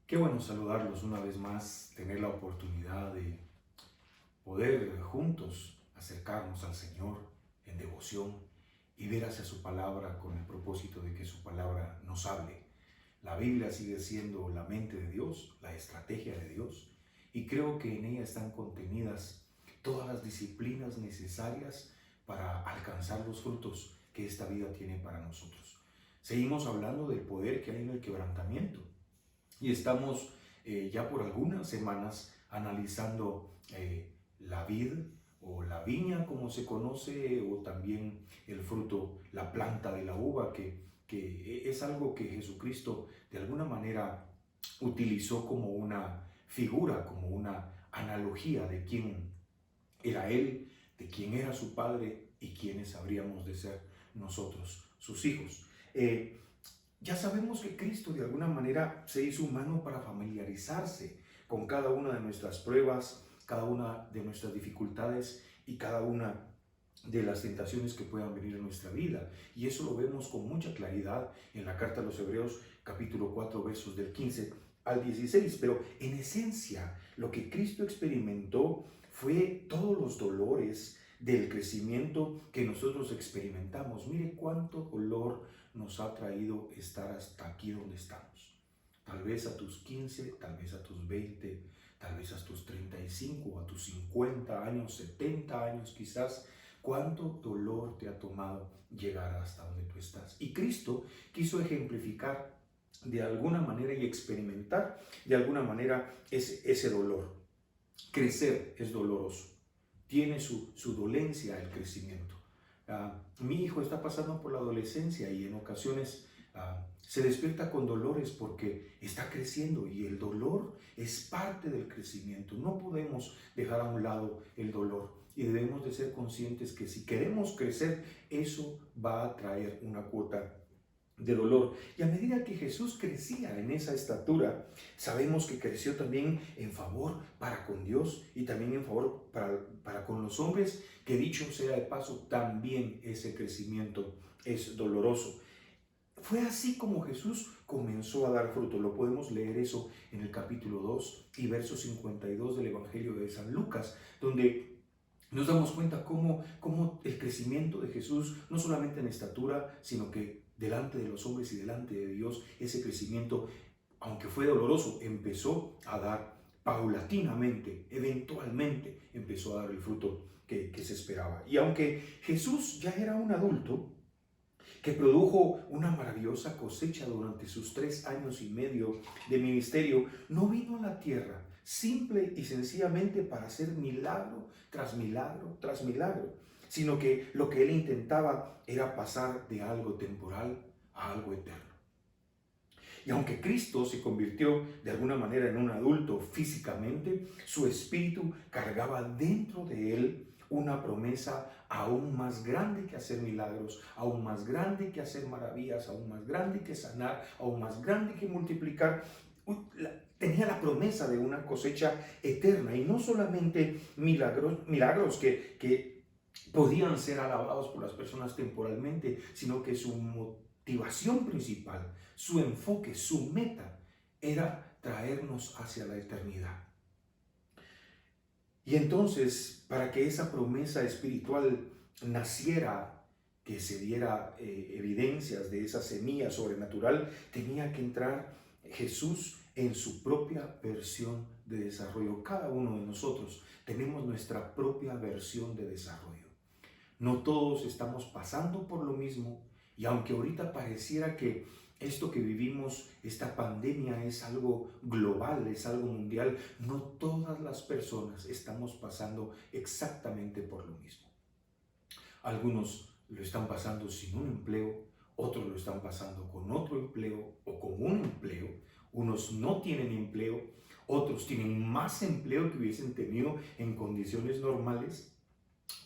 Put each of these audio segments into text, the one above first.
Qué bueno saludarlos una vez más, tener la oportunidad de poder juntos acercarnos al Señor en devoción y ver hacia su palabra con el propósito de que su palabra nos hable. La Biblia sigue siendo la mente de Dios, la estrategia de Dios, y creo que en ella están contenidas todas las disciplinas necesarias para alcanzar los frutos que esta vida tiene para nosotros. Seguimos hablando del poder que hay en el quebrantamiento. Y estamos ya por algunas semanas analizando la vid o la viña como se conoce, o también el fruto, la planta de la uva, que es algo que Jesucristo de alguna manera utilizó como una figura, como una analogía de quién era Él, de quién era su Padre y quiénes habríamos de ser nosotros, sus hijos. Ya sabemos que Cristo de alguna manera se hizo humano para familiarizarse con cada una de nuestras pruebas, cada una de nuestras dificultades y cada una de las tentaciones que puedan venir en nuestra vida. Y eso lo vemos con mucha claridad en la carta a los Hebreos, capítulo 4, versos del 15 al 16. Pero en esencia, lo que Cristo experimentó fue todos los dolores del crecimiento que nosotros experimentamos. Mire cuánto dolor nos ha traído estar hasta aquí donde estamos. Tal vez a tus 15, tal vez a tus 20, tal vez a tus 35, a tus 50 años, 70 años quizás. ¿Cuánto dolor te ha tomado llegar hasta donde tú estás? Y Cristo quiso ejemplificar de alguna manera y experimentar de alguna manera ese dolor. Crecer es doloroso, tiene su dolencia el crecimiento. Mi hijo está pasando por la adolescencia y en ocasiones se despierta con dolores porque está creciendo, y el dolor es parte del crecimiento. No podemos dejar a un lado el dolor y debemos de ser conscientes que si queremos crecer, eso va a traer una cuota de dolor. Y a medida que Jesús crecía en esa estatura, sabemos que creció también en favor para con Dios y también en favor para con los hombres, que dicho sea de paso, también ese crecimiento es doloroso. Fue así como Jesús comenzó a dar fruto. Lo podemos leer eso en el capítulo 2 y verso 52 del Evangelio de San Lucas, donde nos damos cuenta cómo el crecimiento de Jesús, no solamente en estatura, sino que delante de los hombres y delante de Dios, ese crecimiento, aunque fue doloroso, empezó a dar paulatinamente, eventualmente empezó a dar el fruto que se esperaba. Y aunque Jesús ya era un adulto, que produjo una maravillosa cosecha durante sus 3 años y medio de ministerio, no vino a la tierra simple y sencillamente para hacer milagro tras milagro tras milagro, sino que lo que él intentaba era pasar de algo temporal a algo eterno. Y aunque Cristo se convirtió de alguna manera en un adulto físicamente, su espíritu cargaba dentro de él una promesa aún más grande que hacer milagros, aún más grande que hacer maravillas, aún más grande que sanar, aún más grande que multiplicar. Tenía la promesa de una cosecha eterna, y no solamente milagros que podían ser alabados por las personas temporalmente, sino que su motivación principal, su enfoque, su meta era traernos hacia la eternidad. Y entonces, para que esa promesa espiritual naciera, que se diera evidencias de esa semilla sobrenatural, tenía que entrar Jesús en su propia versión de desarrollo. Cada uno de nosotros tenemos nuestra propia versión de desarrollo. No todos estamos pasando por lo mismo, y aunque ahorita pareciera que esto que vivimos, esta pandemia, es algo global, es algo mundial, no todas las personas estamos pasando exactamente por lo mismo. Algunos lo están pasando sin un empleo, otros lo están pasando con otro empleo o con un empleo, unos no tienen empleo, otros tienen más empleo que hubiesen tenido en condiciones normales.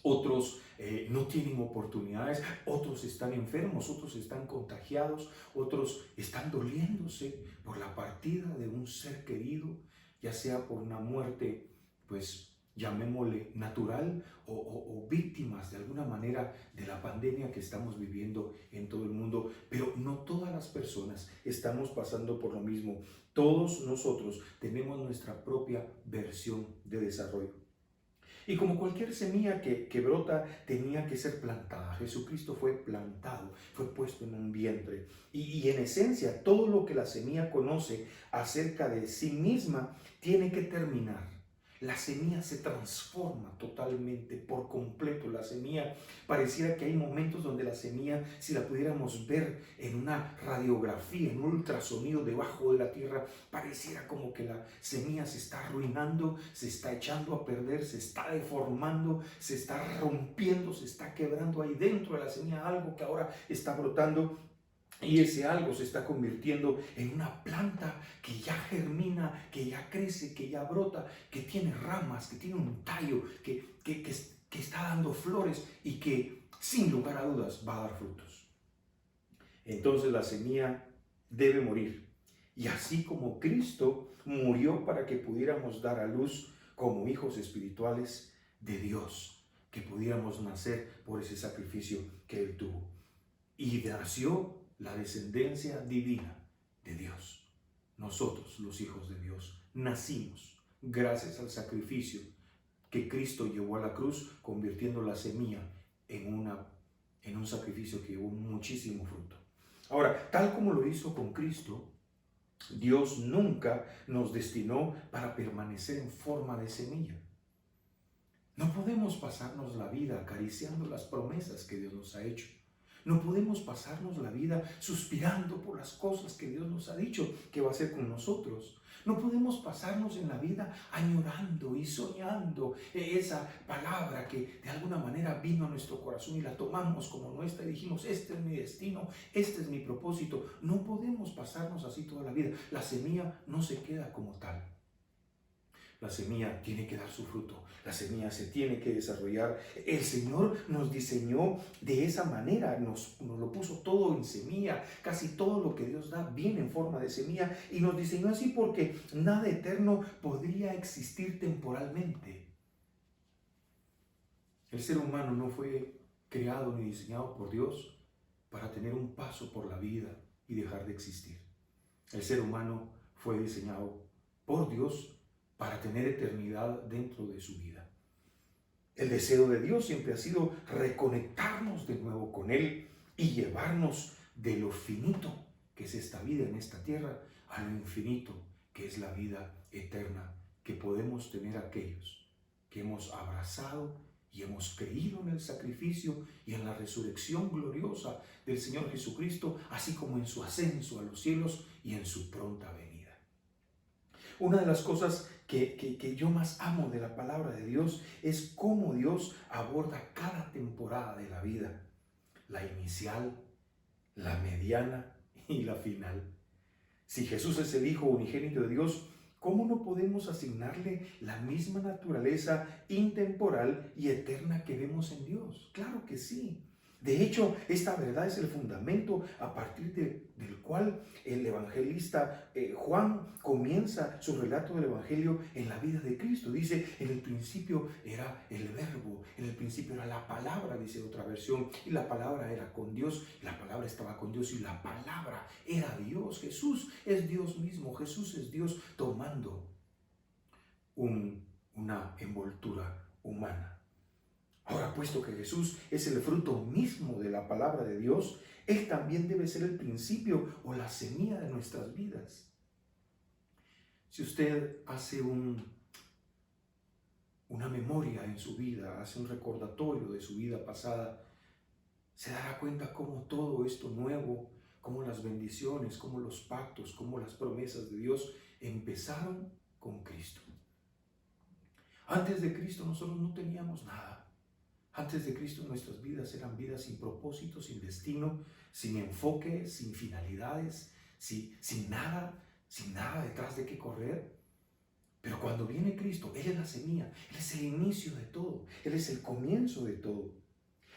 Otros no tienen oportunidades, otros están enfermos, otros están contagiados, otros están doliéndose por la partida de un ser querido, ya sea por una muerte pues llamémosle natural o víctimas de alguna manera de la pandemia que estamos viviendo en todo el mundo, pero no todas las personas estamos pasando por lo mismo. Todos nosotros tenemos nuestra propia versión de desarrollo. Y como cualquier semilla que brota, tenía que ser plantada. Jesucristo fue plantado, fue puesto en un vientre. Y en esencia, todo lo que la semilla conoce acerca de sí misma tiene que terminar. La semilla se transforma totalmente, por completo. La semilla, pareciera que hay momentos donde la semilla, si la pudiéramos ver en una radiografía, en un ultrasonido debajo de la tierra, pareciera como que la semilla se está arruinando, se está echando a perder, se está deformando, se está rompiendo, se está quebrando ahí dentro de la semilla algo que ahora está brotando. Y ese algo se está convirtiendo en una planta que ya germina, que ya crece, que ya brota, que tiene ramas, que tiene un tallo, que está dando flores y que sin lugar a dudas va a dar frutos. Entonces la semilla debe morir. Y así como Cristo murió para que pudiéramos dar a luz como hijos espirituales de Dios, que pudiéramos nacer por ese sacrificio que Él tuvo. Y nació la descendencia divina de Dios. Nosotros, los hijos de Dios, nacimos gracias al sacrificio que Cristo llevó a la cruz, convirtiendo la semilla en un sacrificio que llevó muchísimo fruto. Ahora, tal como lo hizo con Cristo, Dios nunca nos destinó para permanecer en forma de semilla. No podemos pasarnos la vida acariciando las promesas que Dios nos ha hecho. No podemos pasarnos la vida suspirando por las cosas que Dios nos ha dicho que va a hacer con nosotros. No podemos pasarnos en la vida añorando y soñando esa palabra que de alguna manera vino a nuestro corazón y la tomamos como nuestra y dijimos, este es mi destino, este es mi propósito. No podemos pasarnos así toda la vida. La semilla no se queda como tal. La semilla tiene que dar su fruto, la semilla se tiene que desarrollar. El Señor nos diseñó de esa manera, nos lo puso todo en semilla. Casi todo lo que Dios da viene en forma de semilla y nos diseñó así porque nada eterno podría existir temporalmente. El ser humano no fue creado ni diseñado por Dios para tener un paso por la vida y dejar de existir. El ser humano fue diseñado por Dios para tener eternidad dentro de su vida. El deseo de Dios siempre ha sido reconectarnos de nuevo con Él y llevarnos de lo finito que es esta vida en esta tierra a lo infinito que es la vida eterna que podemos tener aquellos que hemos abrazado y hemos creído en el sacrificio y en la resurrección gloriosa del Señor Jesucristo, así como en su ascenso a los cielos y en su pronta venida. Una de las cosas que yo más amo de la palabra de Dios es cómo Dios aborda cada temporada de la vida, la inicial, la mediana y la final. Si Jesús es el Hijo unigénito de Dios, ¿cómo no podemos asignarle la misma naturaleza intemporal y eterna que vemos en Dios? Claro que sí. De hecho, esta verdad es el fundamento a partir del cual el evangelista Juan comienza su relato del evangelio en la vida de Cristo. Dice, en el principio era el verbo, en el principio era la palabra, dice otra versión, y la palabra era con Dios, y la palabra estaba con Dios, y la palabra era Dios. Jesús es Dios mismo, Jesús es Dios tomando una envoltura humana. Ahora, puesto que Jesús es el fruto mismo de la palabra de Dios, Él también debe ser el principio o la semilla de nuestras vidas. Si usted hace una memoria en su vida, hace un recordatorio de su vida pasada, se dará cuenta cómo todo esto nuevo, cómo las bendiciones, cómo los pactos, cómo las promesas de Dios empezaron con Cristo. Antes de Cristo nosotros no teníamos nada. Antes de Cristo nuestras vidas eran vidas sin propósito, sin destino, sin enfoque, sin finalidades, sin nada detrás de qué correr. Pero cuando viene Cristo, Él es la semilla, Él es el inicio de todo, Él es el comienzo de todo.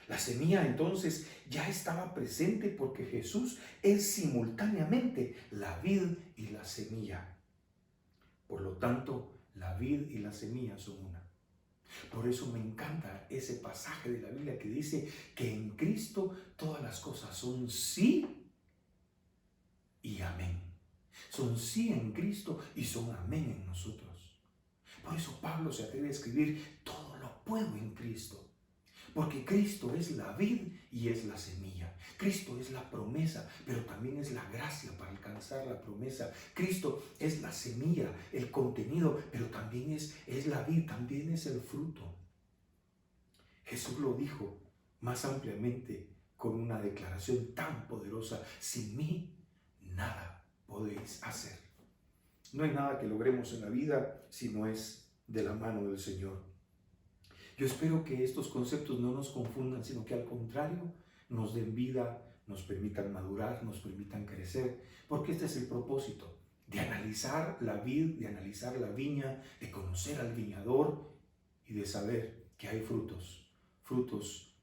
La semilla entonces ya estaba presente porque Jesús es simultáneamente la vid y la semilla. Por lo tanto, la vid y la semilla son una. Por eso me encanta ese pasaje de la Biblia que dice que en Cristo todas las cosas son sí y amén. Son sí en Cristo y son amén en nosotros. Por eso Pablo se atreve a escribir: todo lo puedo en Cristo. Porque Cristo es la vid y es la semilla. Cristo es la promesa, pero también es la gracia para alcanzar la promesa. Cristo es la semilla, el contenido, pero también es la vid, también es el fruto. Jesús lo dijo más ampliamente con una declaración tan poderosa: sin mí nada podéis hacer. No hay nada que logremos en la vida si no es de la mano del Señor. Yo espero que estos conceptos no nos confundan, sino que al contrario nos den vida, nos permitan madurar, nos permitan crecer, porque este es el propósito, de analizar la vid, de analizar la viña, de conocer al viñador y de saber que hay frutos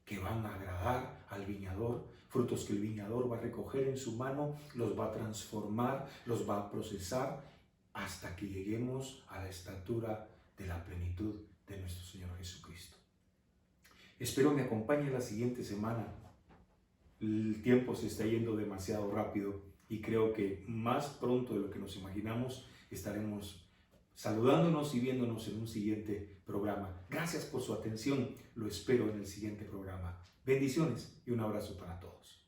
que van a agradar al viñador, frutos que el viñador va a recoger en su mano, los va a transformar, los va a procesar hasta que lleguemos a la estatura de la plenitud de nuestro Señor Jesucristo. Espero me acompañe la siguiente semana. El tiempo se está yendo demasiado rápido y creo que más pronto de lo que nos imaginamos estaremos saludándonos y viéndonos en un siguiente programa. Gracias por su atención. Lo espero en el siguiente programa. Bendiciones y un abrazo para todos.